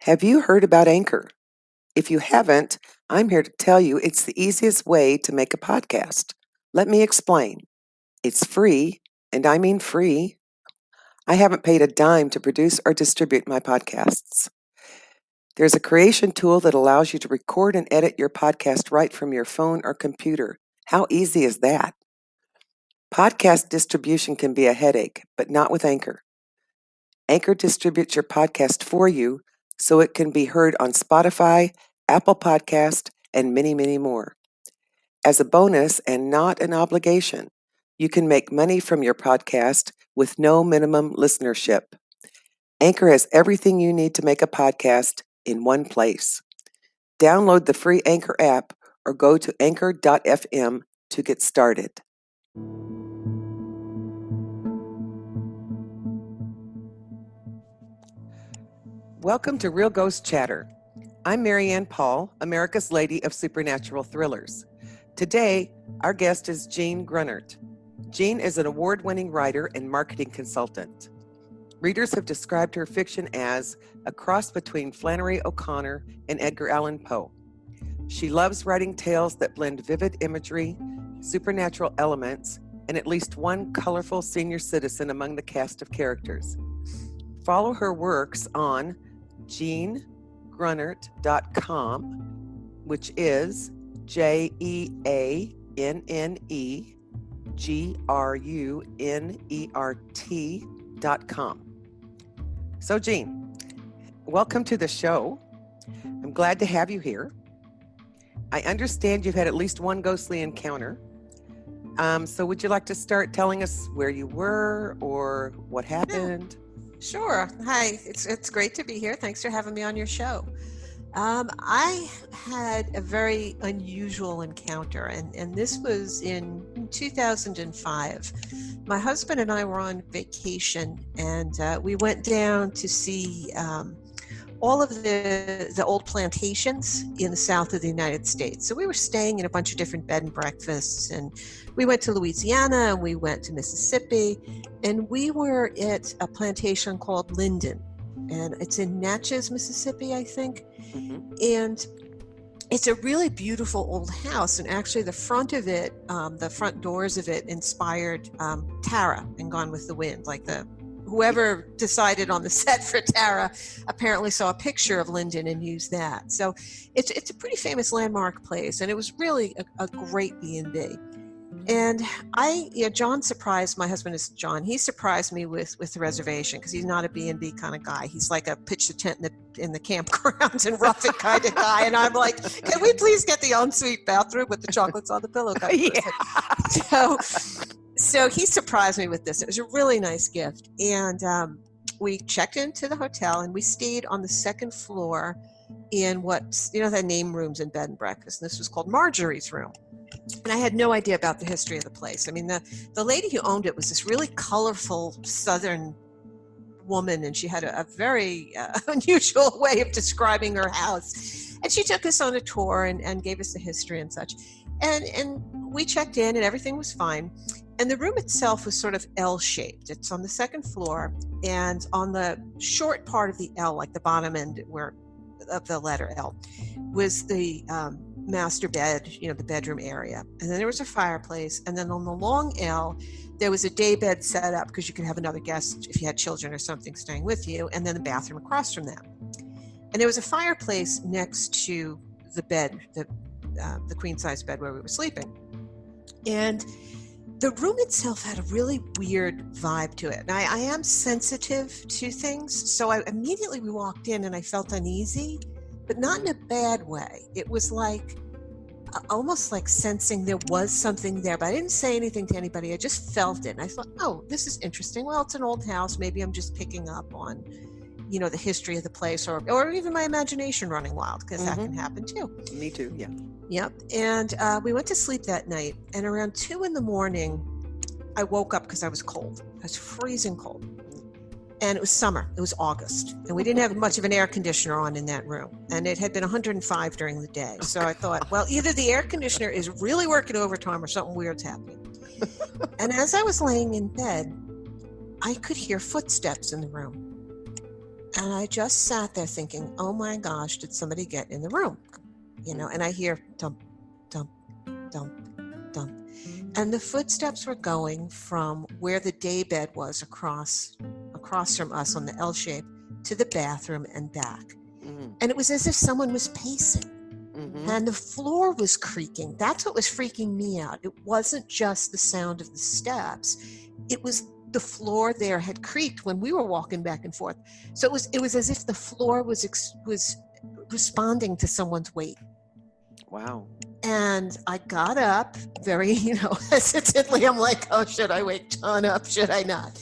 Have you heard about Anchor? If you haven't, I'm here to tell you it's the easiest way to make a podcast. Let me explain. It's free, and I mean free. I haven't paid a dime to produce or distribute my podcasts. There's a creation tool that allows you to record and edit your podcast right from your phone or computer. How easy is that? Podcast distribution can be a headache, but not with Anchor. Anchor distributes your podcast for you so it can be heard on Spotify, Apple Podcast, and many, many more. As a bonus and not an obligation, you can make money from your podcast with no minimum listenership. Anchor has everything you need to make a podcast in one place. Download the free Anchor app or go to anchor.fm to get started. Welcome to Real Ghost Chatter. I'm Marianne Paul, America's Lady of Supernatural Thrillers. Today, our guest is Jeanne Grunert. Jeanne is an award-winning writer and marketing consultant. Readers have described her fiction as a cross between Flannery O'Connor and Edgar Allan Poe. She loves writing tales that blend vivid imagery, supernatural elements, and at least one colorful senior citizen among the cast of characters. Follow her works on JeanneGrunert.com, which is JeanneGrunert.com. So, Jeanne, welcome to the show. I'm glad to have you here. I understand you've had at least one ghostly encounter. So would you like to start telling us where you were or what happened? Sure. Hi, it's great to be here. Thanks for having me on your show. I had a very unusual encounter, and this was in 2005. My husband and I were on vacation, and we went down to see all of the old plantations in the south of the United States. So we were staying in a bunch of different bed and breakfasts, and we went to Louisiana, and we went to Mississippi, and we were at a plantation called Linden, and it's in Natchez, Mississippi, I think. Mm-hmm. And it's a really beautiful old house, and actually the front of it, the front doors of it inspired Tara in Gone with the Wind. Like whoever decided on the set for Tara apparently saw a picture of Linden and used that. So it's a pretty famous landmark place, and it was really a great B&B. And John surprised, my husband is John, he surprised me with the reservation, because he's not a B&B kind of guy. He's like a pitch the tent in the campground and rough it kind of guy. And I'm like, can we please get the ensuite bathroom with the chocolates on the pillow? Yeah. So he surprised me with this. It was a really nice gift. And we checked into the hotel, and we stayed on the second floor in the name rooms in bed and breakfast. And this was called Marjorie's room. And I had no idea about the history of the place. I mean, the lady who owned it was this really colorful Southern woman, and she had a very unusual way of describing her house. And she took us on a tour and gave us the history and such. And we checked in, and everything was fine. And the room itself was sort of L-shaped. It's on the second floor, and on the short part of the L, like the bottom end of the letter L, was the master bed, the bedroom area. And then there was a fireplace. And then on the long L, there was a day bed set up because you could have another guest if you had children or something staying with you. And then the bathroom across from that. And there was a fireplace next to the bed, the queen size bed where we were sleeping. And the room itself had a really weird vibe to it. And I am sensitive to things. So we walked in and I felt uneasy, but not in a bad way. It was like, almost like sensing there was something there, but I didn't say anything to anybody. I just felt it. And I thought, oh, this is interesting. Well, it's an old house. Maybe I'm just picking up on, the history of the place, or even my imagination running wild, because that can happen too. Me too, yeah. Yep. And we went to sleep that night, and around 2 a.m, I woke up because I was cold. I was freezing cold. And it was summer. It was August. And we didn't have much of an air conditioner on in that room. And it had been 105 during the day. So I thought, well, either the air conditioner is really working overtime or something weird's happening. And as I was laying in bed, I could hear footsteps in the room. And I just sat there thinking, oh my gosh, did somebody get in the room? And I hear dump, dump, dump, dump. And the footsteps were going from where the daybed was across from us on the L shape to the bathroom and back. Mm-hmm. And it was as if someone was pacing. Mm-hmm. And the floor was creaking. That's what was freaking me out. It wasn't just the sound of the steps. It was the floor there had creaked when we were walking back and forth. So it was as if the floor was responding to someone's weight. Wow. And I got up very, hesitantly. I'm like, oh, should I wake John up? Should I not?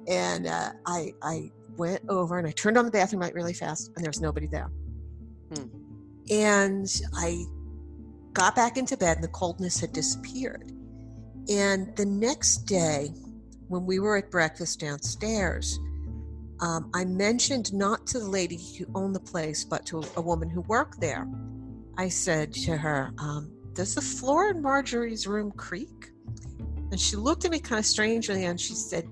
And I went over and I turned on the bathroom light really fast, and there's nobody there. And I got back into bed, and the coldness had disappeared. And the next day, when we were at breakfast downstairs, I mentioned not to the lady who owned the place, but to a woman who worked there. I said to her, does the floor in Marjorie's room creak? And she looked at me kind of strangely, and she said,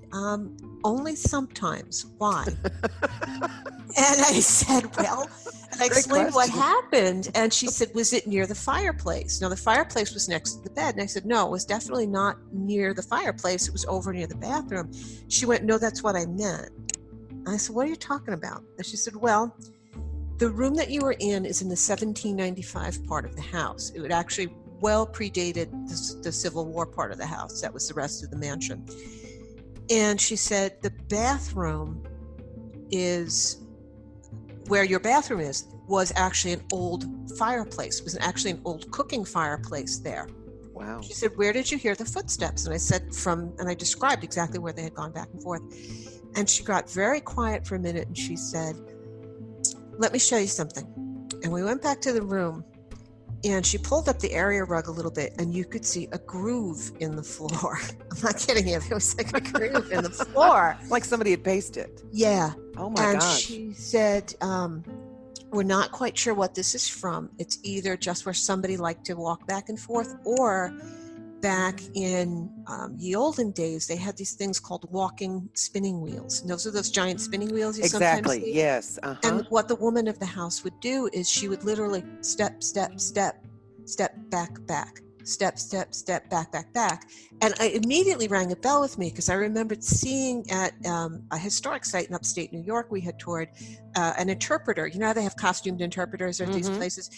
only sometimes. Why? And I said, well, and I explained what happened. And she said, was it near the fireplace? Now, the fireplace was next to the bed. And I said, no, it was definitely not near the fireplace. It was over near the bathroom. She went, no, that's what I meant. And I said, what are you talking about? And she said, well, the room that you were in is in the 1795 part of the house. It would actually well predated the Civil War part of the house. That was the rest of the mansion. And she said, the bathroom is where your bathroom was actually an old fireplace. It was actually an old cooking fireplace there. Wow. She said, where did you hear the footsteps? And I said, and I described exactly where they had gone back and forth. And she got very quiet for a minute, and she said, let me show you something. And we went back to the room, and she pulled up the area rug a little bit, and you could see a groove in the floor. I'm not kidding you. There was like a groove in the floor. Like somebody had pasted it. Yeah. Oh my gosh. And she said, we're not quite sure what this is from. It's either just where somebody liked to walk back and forth, or back in the olden days, they had these things called walking spinning wheels. And those are those giant spinning wheels you sometimes see. Exactly, yes. Uh-huh. And what the woman of the house would do is she would literally step, step, step, step, back, back, step, step, step, back, back, back. And I immediately rang a bell with me, because I remembered seeing at a historic site in upstate New York we had toured an interpreter. You know how they have costumed interpreters at these places?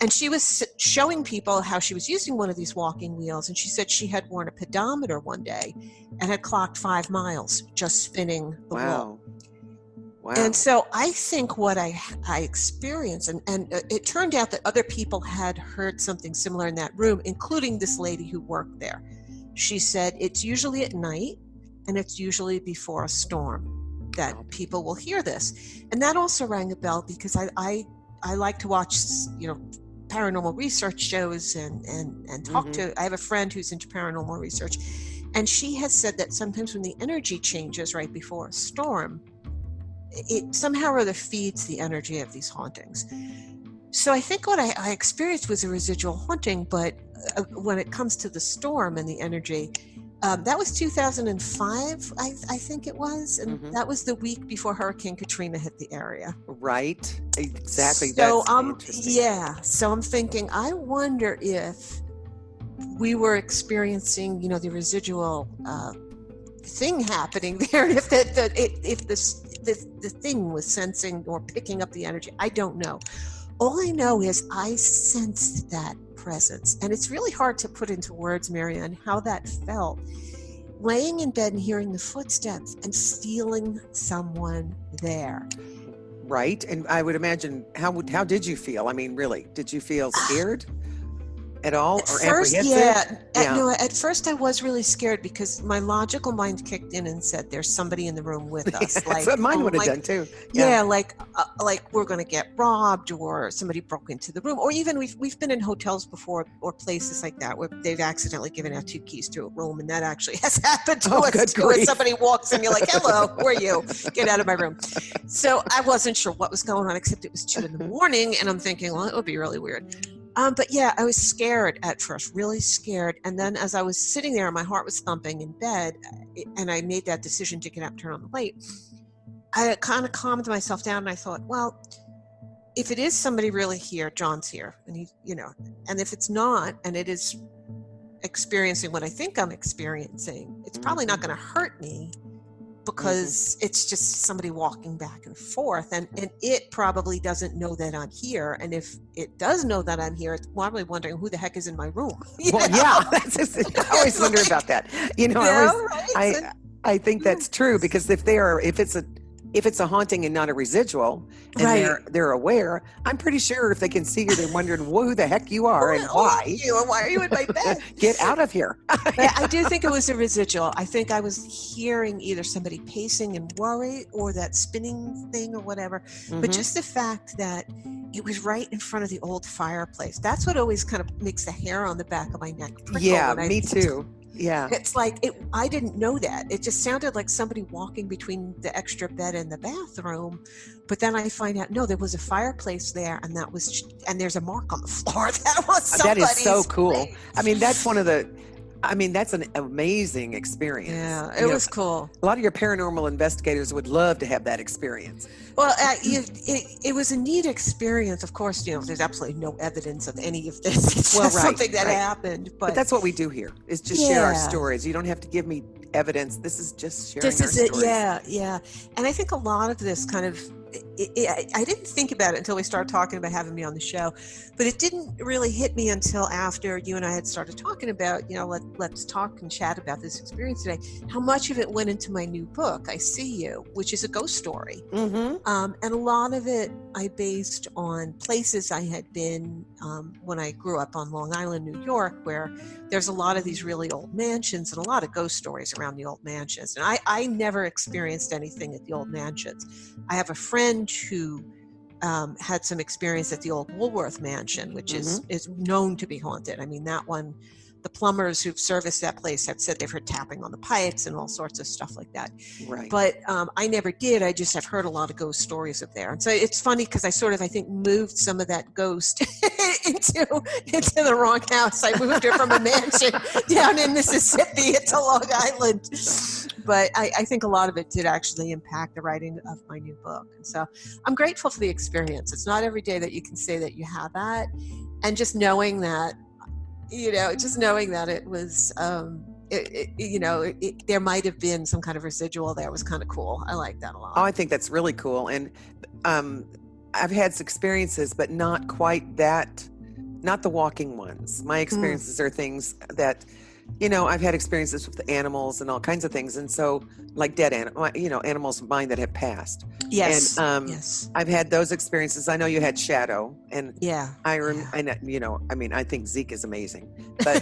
And she was showing people how she was using one of these walking wheels. And she said she had worn a pedometer one day and had clocked 5 miles just spinning the wheel. Wow. And so I think what I experienced, and it turned out that other people had heard something similar in that room, including this lady who worked there. She said it's usually at night, and it's usually before a storm that people will hear this. And that also rang a bell, because I like to watch, paranormal research shows and talk to, I have a friend who's into paranormal research, and she has said that sometimes when the energy changes right before a storm, it somehow or other feeds the energy of these hauntings. So I think what I experienced was a residual haunting, but when it comes to the storm and the energy, that was 2005, I think it was, and that was the week before Hurricane Katrina hit the area. Right, exactly. So That's interesting. So I'm thinking, I wonder if we were experiencing, the residual thing happening there, and if the thing was sensing or picking up the energy. I don't know. All I know is I sensed that presence, and it's really hard to put into words, Marianne, how that felt. Laying in bed and hearing the footsteps and feeling someone there. Right, and I would imagine, how did you feel? I mean, really, did you feel scared at all, or apprehensive? At first I was really scared, because my logical mind kicked in and said, there's somebody in the room with us. That's what mine would have done too. Like we're going to get robbed, or somebody broke into the room, or even we've been in hotels before, or places like that, where they've accidentally given out 2 keys to a room, and that actually has happened to us too. Where somebody walks in, you're like, hello, who are you? Get out of my room. So I wasn't sure what was going on, except it was 2 in the morning, and I'm thinking, well, it would be really weird. But yeah, I was scared at first, really scared. And then as I was sitting there and my heart was thumping in bed, and I made that decision to get up and turn on the light, I kind of calmed myself down and I thought, well, if it is somebody really here, John's here, and he, and if it's not, and it is experiencing what I think I'm experiencing, it's probably not going to hurt me, because it's just somebody walking back and forth, and it probably doesn't know that I'm here. And if it does know that I'm here, it's probably wondering who the heck is in my room. Well, yeah, that's just, I always wonder about that. Right? I think that's true, because if it's a haunting and not a residual, and Right. they're aware, I'm pretty sure if they can see you, they're wondering who the heck you are and why. Why are you in my bed? Get out of here. I do think it was a residual. I think I was hearing either somebody pacing and worry, or that spinning thing or whatever. But just the fact that it was right in front of the old fireplace, that's what always kind of makes the hair on the back of my neck prickle. Yeah, me too. Yeah. It's like, I didn't know that. It just sounded like somebody walking between the extra bed and the bathroom. But then I find out, no, there was a fireplace there, and there's a mark on the floor. That was somebody's That is so cool. place. I mean, that's an amazing experience. Yeah, it was cool. A lot of your paranormal investigators would love to have that experience. Well, it was a neat experience. Of course, there's absolutely no evidence of any of this. It's just something that happened. But that's what we do here, is just share our stories. You don't have to give me evidence. This is just sharing our stories. Yeah. And I think a lot of this kind of, I didn't think about it until we started talking about having me on the show, but it didn't really hit me until after you and I had started talking about, let's talk and chat about this experience today. How much of it went into my new book, I See You, which is a ghost story. And a lot of it I based on places I had been when I grew up on Long Island, New York, where there's a lot of these really old mansions and a lot of ghost stories around the old mansions. And I never experienced anything at the old mansions. I have a friend who had some experience at the old Woolworth Mansion, which is known to be haunted. I mean, that one, the plumbers who've serviced that place have said they've heard tapping on the pipes and all sorts of stuff like that. Right. But I never did. I just have heard a lot of ghost stories up there. And so it's funny because I I think, moved some of that ghost into the wrong house. I moved her from a mansion down in Mississippi into Long Island. But I think a lot of it did actually impact the writing of my new book. And so I'm grateful for the experience. It's not every day that you can say that you have that. And just knowing that, it was, there might have been some kind of residual there was kind of cool. I like that a lot. Oh, I think that's really cool. And I've had experiences, but not quite that, not the walking ones. My experiences are things that, I've had experiences with animals and all kinds of things. And so, like dead animals of mine that have passed. Yes. And yes. I've had those experiences. I know you had Shadow, and I think Zeke is amazing. But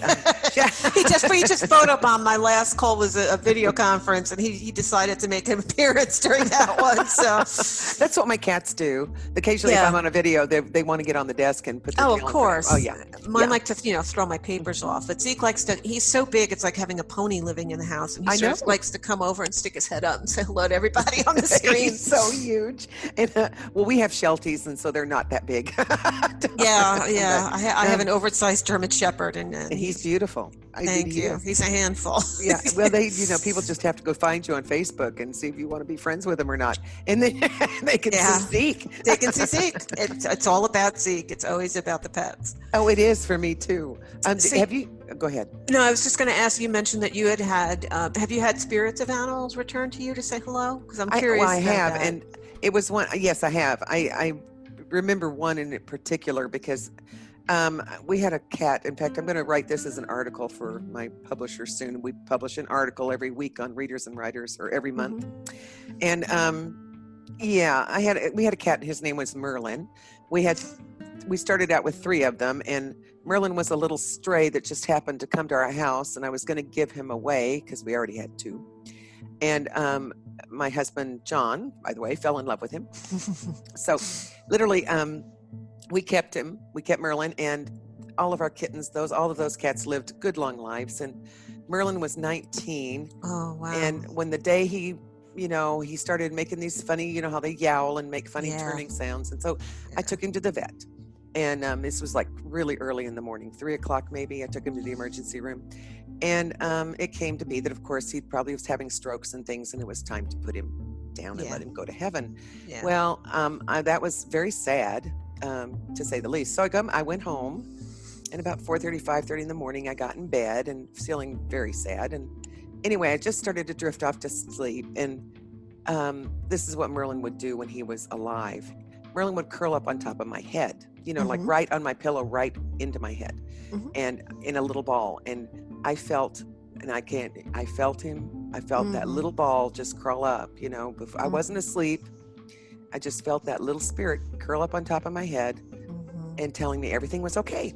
he just photobombed my last call was a video conference, and he decided to make an appearance during that one. So that's what my cats do. Occasionally, if I'm on a video, they want to get on the desk and put their tail of course. Oh yeah. Mine like to throw my papers off, but Zeke likes to. He's so big, it's like having a pony living in the house, and he likes to come over and stick his head up and say hello to everybody on the screen. He's so huge. And we have Shelties, and so they're not that big. I have an oversized German Shepherd, and he's beautiful. Thank you. He's a handful. Yeah. Well, people just have to go find you on Facebook and see if you want to be friends with him or not, and then they can see Zeke. They can see Zeke. It's all about Zeke. It's always about the pets. Oh, it is for me too. Have you? Go ahead. No, I was just going to ask. You mentioned that you had have you had spirits of animals return to you to say hello? Because I'm curious. I have, and it was one. Yes, I have. I remember one in particular because we had a cat. In fact, I'm going to write this as an article for my publisher soon. We publish an article every week on Readers and Writers, or every month. And we had a cat. His name was Merlin. We started out with 3 of them, and Merlin was a little stray that just happened to come to our house, and I was going to give him away because we already had 2. And my husband, John, by the way, fell in love with him. So literally, we kept him. We kept Merlin, and all of our kittens, all of those cats lived good, long lives. And Merlin was 19. Oh, wow. And when the day he started making these funny, how they yowl and make funny turning sounds. And so I took him to the vet. And this was like really early in the morning, 3:00 maybe. I took him to the emergency room. And it came to be that, of course, he probably was having strokes and things, and it was time to put him down and Yeah. let him go to heaven. Yeah. Well, that was very sad, to say the least. So I went home, and about 4:30, 5:30 in the morning, I got in bed and feeling very sad. And anyway, I just started to drift off to sleep. And this is what Merlin would do when he was alive. Merlin would curl up on top of my head, like Mm-hmm. right on my pillow, right into my head, Mm-hmm. and in a little ball. And I felt, I felt him. I felt that Mm-hmm. little ball just crawl up, before I wasn't Mm-hmm. asleep. I just felt that little spirit curl up on top of my head Mm-hmm. and telling me everything was okay.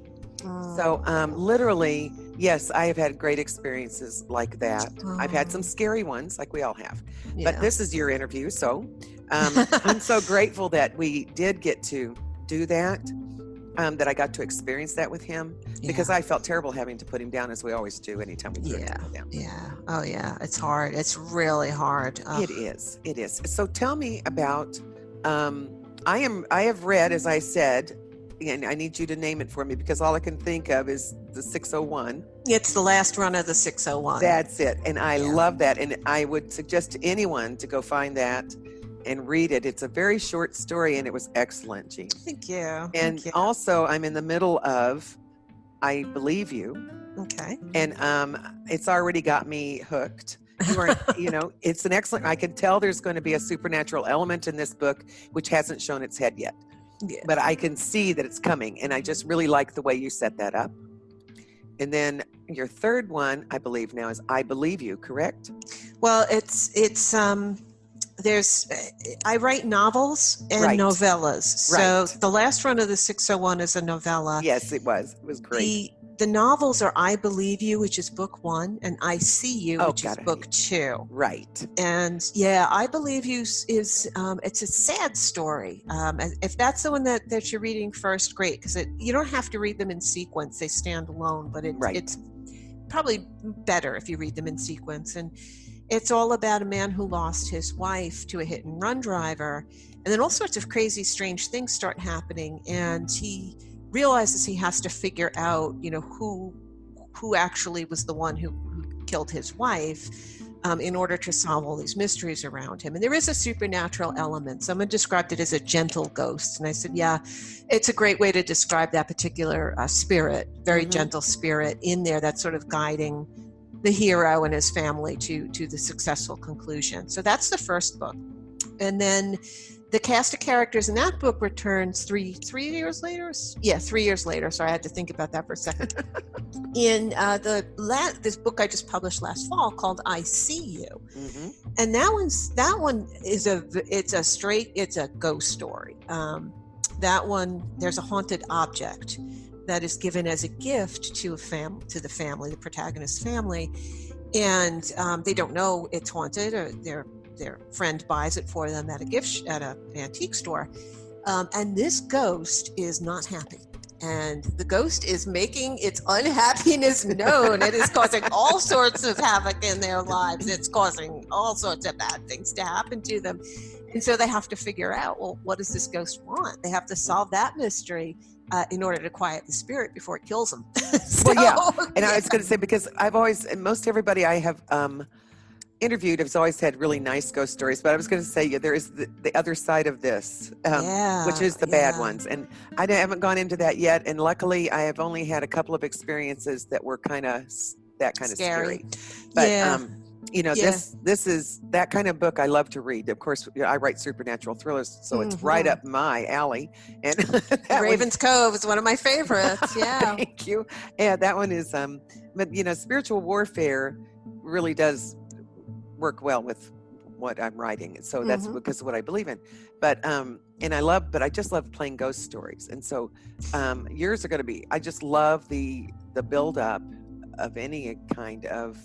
So, Mm-hmm. literally, yes, I have had great experiences like that. I've had some Mm. scary ones, like we all have. But Yeah. this is your interview, so I'm so grateful that we did get to do that, that I got to experience that with him, because Yeah. I felt terrible having to put him down, as we always do anytime we put Yeah. people down. Yeah. Oh, yeah. It's hard. It's really hard. It is. It is. So tell me about. I have read, as I said, and I need you to name it for me because all I can think of is the 601. It's the last run of the 601. That's it, and I Yeah. love that, and I would suggest to anyone to go find that and read it. It's a very short story, and it was excellent, Jeanne. Thank you. And Thank you. also, I'm in the middle of I Believe You, Okay. and it's already got me hooked. You are, it's an excellent. I can tell there's going to be a supernatural element in this book, which hasn't shown its head yet, Yeah. but I can see that it's coming, and I just really like the way you set that up. And then your third one, I believe now, is I Believe You, correct? Well, there's I write novels and Right. novellas. So Right. the last run of the 601 is a novella. Yes, it was. It was great. The novels are I Believe You, which is book 1, and I See You, Oh, which is God, book 2. Right. And yeah, I Believe You is it's a sad story. If that's the one that you're reading first, great, because you don't have to read them in sequence; they stand alone. But Right. it's probably better if you read them in sequence. And it's all about a man who lost his wife to a hit and run driver, and then all sorts of crazy, strange things start happening, and he realizes he has to figure out, who actually was the one who killed his wife, in order to solve all these mysteries around him. And there is a supernatural element. Someone described it as a gentle ghost, and I said, yeah, it's a great way to describe that particular spirit, very gentle spirit in there that's sort of guiding the hero and his family to the successful conclusion. So that's the first book. And then the cast of characters in that book returns three years later. Yeah, 3 years later. Sorry, I had to think about that for a second. In this book I just published last fall called I See You, and that one is it's a ghost story. That one, there's a haunted object that is given as a gift to the family, the protagonist's family, and they don't know it's haunted, or their friend buys it for them at an antique store, and this ghost is not happy, and the ghost is making its unhappiness known. It is causing all sorts of havoc in their lives. It's causing all sorts of bad things to happen to them, and so they have to figure out, well, what does this ghost want? They have to solve that mystery in order to quiet the spirit before it kills them. Well, yeah, and I was going to say, because most everybody I have interviewed has always had really nice ghost stories, but I was going to say, there is the other side of this, which is the bad ones, and I haven't gone into that yet, and luckily I have only had a couple of experiences that were kind of scary. But this is that kind of book I love to read. Of course, I write supernatural thrillers, so it's right up my alley. And Raven's Cove is one of my favorites. Yeah. Thank you. Yeah, that one is but spiritual warfare really does work well with what I'm writing, so that's because of what I believe in. But I just love playing ghost stories, and so yours are going to be. I just love the build up of any kind of.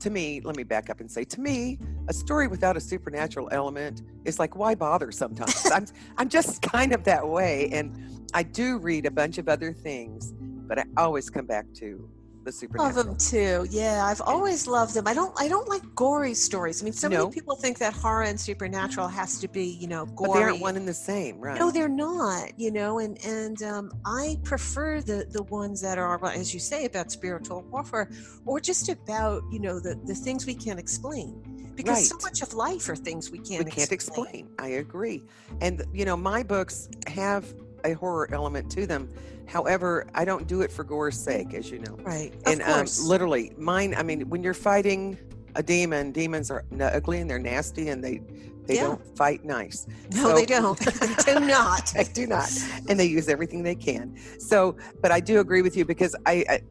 To me, let me back up and say, to me, a story without a supernatural element is like, why bother? Sometimes I'm just kind of that way, and I do read a bunch of other things, but I always come back to the supernatural. Love them too. Yeah, I've always loved them. I don't like gory stories. I mean, so many people think that horror and supernatural has to be, gory. But they aren't one and the same, right? No, they're not. And I prefer the ones that are, as you say, about spiritual warfare, or just about the things we can't explain. because so Right. much of life are things we We can't can't explain. explain. I agree. And, my books have a horror element to them. However, I don't do it for gore's sake, as you know. Right. Of And course. literally, mine, I mean, when you're fighting a demon, demons are ugly and they're nasty and they Yeah. don't fight nice. No, they don't. They do not. They do not. And they use everything they can. So, but I do agree with you because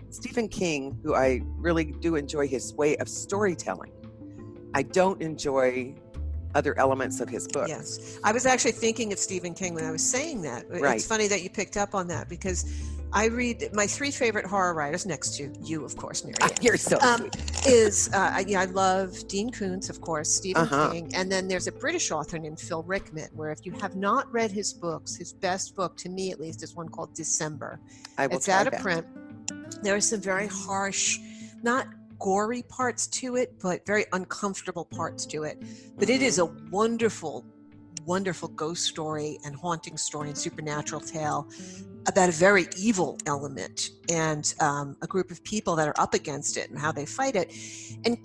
Stephen King, who I really do enjoy his way of storytelling, I don't enjoy other elements of his books. Yes. I was actually thinking of Stephen King when I was saying that. Right. It's funny that you picked up on that because I read my 3 favorite horror writers, next to you, of course, Mary Ann. You're so sweet. I love Dean Koontz, of course, Stephen King, and then there's a British author named Phil Rickman, where if you have not read his books, his best book, to me at least, is one called December. It's out of print. There are some very harsh, not gory parts to it, but very uncomfortable parts to it. But it is a wonderful, wonderful ghost story and haunting story and supernatural tale about a very evil element and a group of people that are up against it and how they fight it. And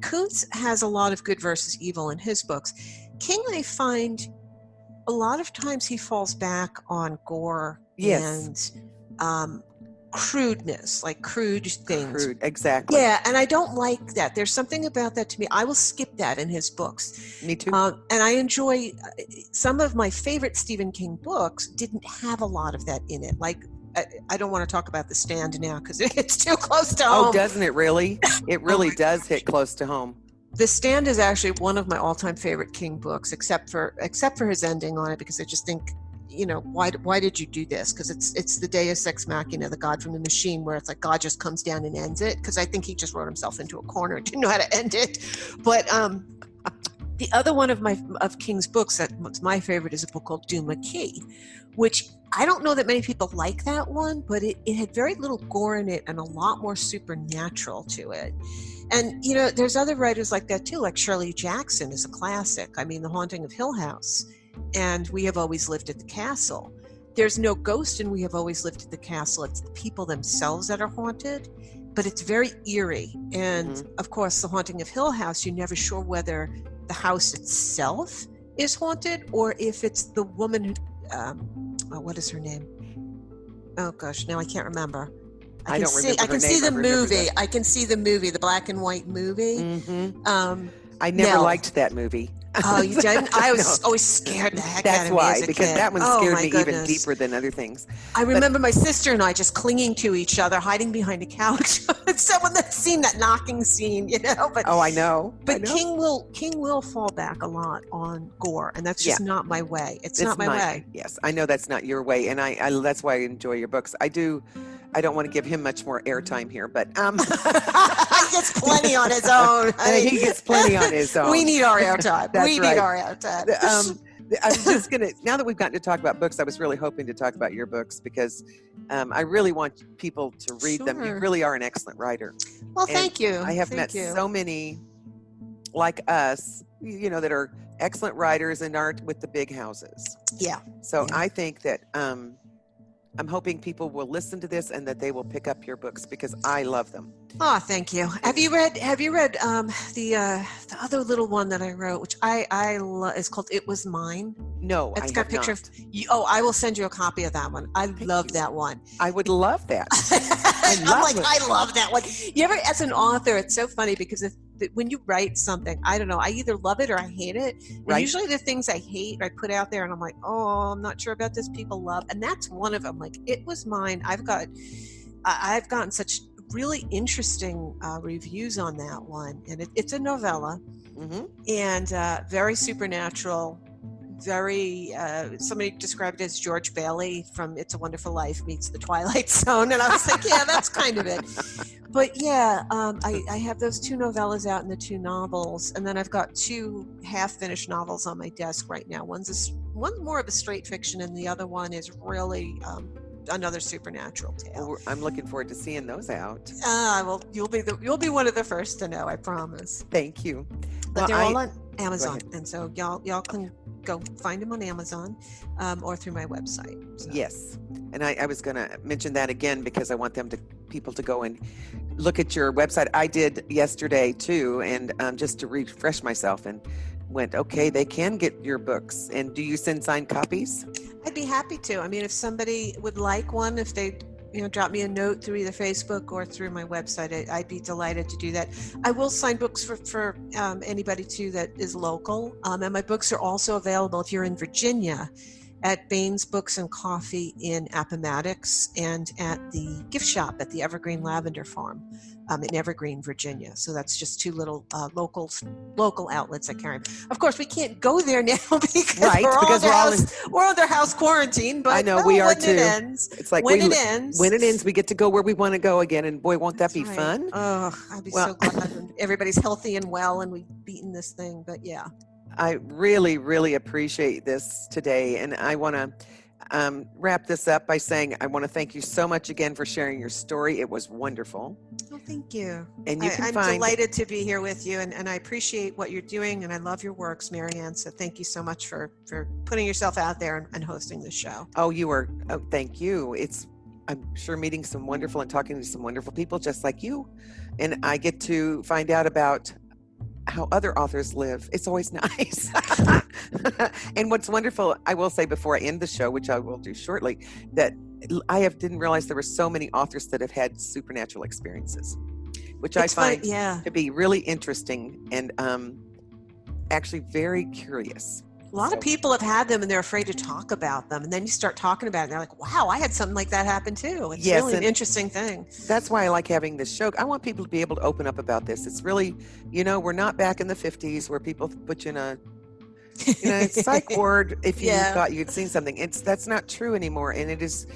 Koontz has a lot of good versus evil in his books. King, I find, a lot of times he falls back on gore and crudeness, like crude things. Crude, exactly. Yeah, and I don't like that. There's something about that to me. I will skip that in his books. Me too. And I enjoy some of my favorite Stephen King books didn't have a lot of that in it. Like, I don't want to talk about The Stand now because it's too close to home. Oh, doesn't it really? It really does hit close to home. The Stand is actually one of my all-time favorite King books, except for his ending on it, because I just think, why did you do this? Because it's the Deus Ex Machina, the God from the machine, where it's like God just comes down and ends it. Because I think he just wrote himself into a corner, didn't know how to end it. But the other one of King's books that's my favorite is a book called Doom McKee, which I don't know that many people like that one, but it had very little gore in it and a lot more supernatural to it. And, there's other writers like that too, like Shirley Jackson is a classic. I mean, The Haunting of Hill House and We Have Always Lived at the Castle. There's no ghost in We Have Always Lived at the Castle. It's the people themselves that are haunted, but it's very eerie. And of course, The Haunting of Hill House, you're never sure whether the house itself is haunted or if it's the woman who, what is her name? Oh gosh, now I can't remember. I can see the movie. I can see the movie, the black and white movie. I never liked that movie. Oh, you didn't? I was always scared the heck out of me as a because kid. that one scared me even deeper than other things. I remember my sister and I just clinging to each other, hiding behind a couch. Someone that's seen that knocking scene, But I know. But King will fall back a lot on gore, and that's just not my way. It's not my way. Yes, I know that's not your way, and I that's why I enjoy your books. I don't want to give him much more airtime here, but he gets plenty on his own. He gets plenty on his own. We need our airtime. We need our airtime. I'm just gonna. Now that we've gotten to talk about books, I was really hoping to talk about your books because I really want people to read them. You really are an excellent writer. Well, thank you. I have met so many like us, that are excellent writers and aren't with the big houses. Yeah. So I think that. I'm hoping people will listen to this and that they will pick up your books because I love them. Oh, thank you. Have you read the other little one that I wrote, which I love? It's called It Was Mine. No, it's got a picture of you. Oh, I will send you a copy of that one. I love that one. I would love that. I love that one. You ever, as an author, it's so funny because when you write something, I don't know, I either love it or I hate it. And usually the things I hate, I put out there and I'm like, oh, I'm not sure about this, people love. And that's one of them. Like, It Was Mine. I've gotten such really interesting reviews on that one. And it's a novella and very supernatural. Very, somebody described it as George Bailey from It's a Wonderful Life meets The Twilight Zone. And I was like, yeah, that's kind of it. But yeah, I have those 2 novellas out and the 2 novels. And then I've got 2 half-finished novels on my desk right now. One's more of a straight fiction and the other one is really another supernatural tale. Well, I'm looking forward to seeing those out. Well, you'll be one of the first to know, I promise. Thank you. But they're all on Amazon. And so y'all can go find them on Amazon or through my website. So. Yes. And I was going to mention that again because I want people to go and look at your website. I did yesterday too, and just to refresh myself, and went, okay, they can get your books. And do you send signed copies? I'd be happy to. I mean, if somebody would like one, if they drop me a note through either Facebook or through my website, I'd be delighted to do that. I will sign books for anybody too that is local, and my books are also available if you're in Virginia at Baines Books and Coffee in Appomattox, and at the gift shop at the Evergreen Lavender Farm in Evergreen, Virginia. So that's just two little local outlets that carry them. Of course, we can't go there now because Right, we're under house quarantine. But I know we are too. It ends, it's like when it ends, we get to go where we want to go again. And boy, won't that be right. fun? Oh, I'd be so glad when everybody's healthy and well and we've beaten this thing. But yeah. I really, really appreciate this today. And I want to wrap this up by saying I want to thank you so much again for sharing your story. It was wonderful. Oh, thank you. And I'm delighted to be here with you, and I appreciate what you're doing, and I love your works, Marianne. So thank you so much for putting yourself out there and hosting this show. Oh, thank you. I'm sure meeting some wonderful and talking to some wonderful people just like you. And I get to find out about how other authors live. It's always nice. And what's wonderful, I will say before I end the show, which I will do shortly, that didn't realize there were so many authors that have had supernatural experiences, which I find to be really interesting and actually very curious. A lot of people have had them and they're afraid to talk about them. And then you start talking about it and they're like, wow, I had something like that happen too. It's really an interesting thing. That's why I like having this show. I want people to be able to open up about this. It's really, we're not back in the 50s where people put you in a psych ward if you thought you'd seen something. That's not true anymore. And it has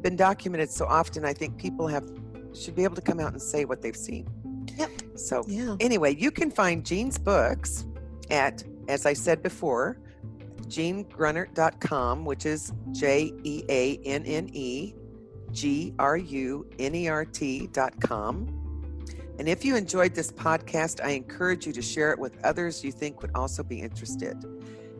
been documented so often. I think people should be able to come out and say what they've seen. Yep. So anyway, you can find Jeanne's books at, as I said before, JeanneGrunert.com, which is JeanneGrunert.com. And if you enjoyed this podcast, I encourage you to share it with others you think would also be interested.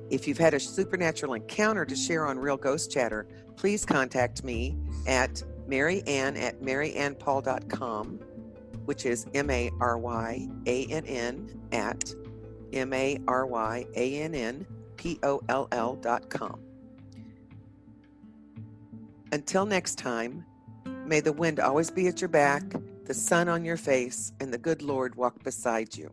If you've had a supernatural encounter to share on Real Ghost Chatter, please contact me at Maryann at MaryanNPaul.com, which is MaryanN at MaryanNPoll.com. Until next time, may the wind always be at your back, the sun on your face, and the good Lord walk beside you.